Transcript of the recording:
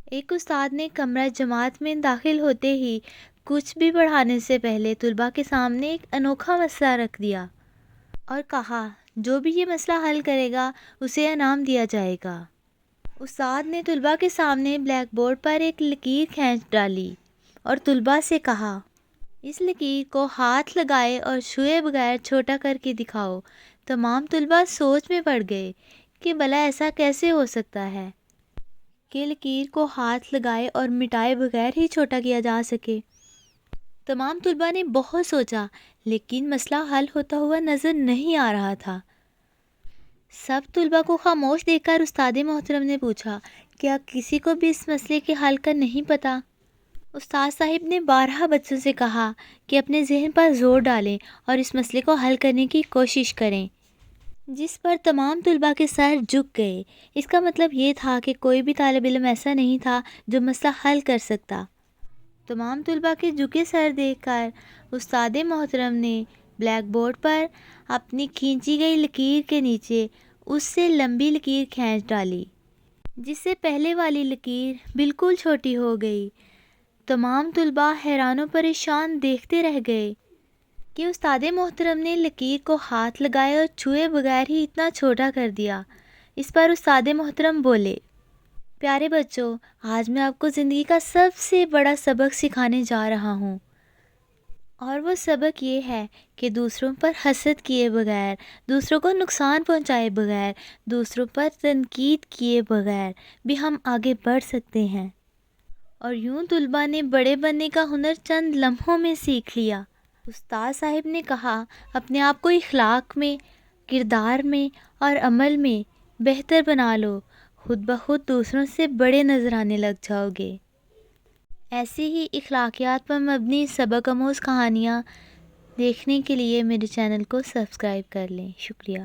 ایک استاد نے کمرہ جماعت میں داخل ہوتے ہی کچھ بھی پڑھانے سے پہلے طلباء کے سامنے ایک انوکھا مسئلہ رکھ دیا اور کہا جو بھی یہ مسئلہ حل کرے گا اسے انعام دیا جائے گا۔ استاد نے طلباء کے سامنے بلیک بورڈ پر ایک لکیر کھینچ ڈالی اور طلباء سے کہا اس لکیر کو ہاتھ لگائے اور چھوئے بغیر چھوٹا کر کے دکھاؤ۔ تمام طلباء سوچ میں پڑ گئے کہ بھلا ایسا کیسے ہو سکتا ہے کہ لکیر کو ہاتھ لگائے اور مٹائے بغیر ہی چھوٹا کیا جا سکے۔ تمام طلباء نے بہت سوچا لیکن مسئلہ حل ہوتا ہوا نظر نہیں آ رہا تھا۔ سب طلباء کو خاموش دیکھ کر استاد محترم نے پوچھا کیا کسی کو بھی اس مسئلے کے حل کا نہیں پتہ؟ استاد صاحب نے 12 بچوں سے کہا کہ اپنے ذہن پر زور ڈالیں اور اس مسئلے کو حل کرنے کی کوشش کریں، جس پر تمام طلباء کے سر جھک گئے۔ اس کا مطلب یہ تھا کہ کوئی بھی طالب علم ایسا نہیں تھا جو مسئلہ حل کر سکتا۔ تمام طلباء کے جھکے سر دیکھ کر استاد محترم نے بلیک بورڈ پر اپنی کھینچی گئی لکیر کے نیچے اس سے لمبی لکیر کھینچ ڈالی، جس سے پہلے والی لکیر بالکل چھوٹی ہو گئی۔ تمام طلباء حیران و پریشان دیکھتے رہ گئے کہ استاد محترم نے لکیر کو ہاتھ لگائے اور چھوئے بغیر ہی اتنا چھوٹا کر دیا۔ اس پر استاد محترم بولے پیارے بچوں، آج میں آپ کو زندگی کا سب سے بڑا سبق سکھانے جا رہا ہوں، اور وہ سبق یہ ہے کہ دوسروں پر حسد کیے بغیر، دوسروں کو نقصان پہنچائے بغیر، دوسروں پر تنقید کیے بغیر بھی ہم آگے بڑھ سکتے ہیں۔ اور یوں طلباء نے بڑے بننے کا ہنر چند لمحوں میں سیکھ لیا۔ استاد صاحب نے کہا اپنے آپ کو اخلاق میں، کردار میں اور عمل میں بہتر بنا لو، خود بخود دوسروں سے بڑے نظر آنے لگ جاؤ گے۔ ایسی ہی اخلاقیات پر مبنی سبق آموز کہانیاں دیکھنے کے لیے میرے چینل کو سبسکرائب کر لیں۔ شکریہ۔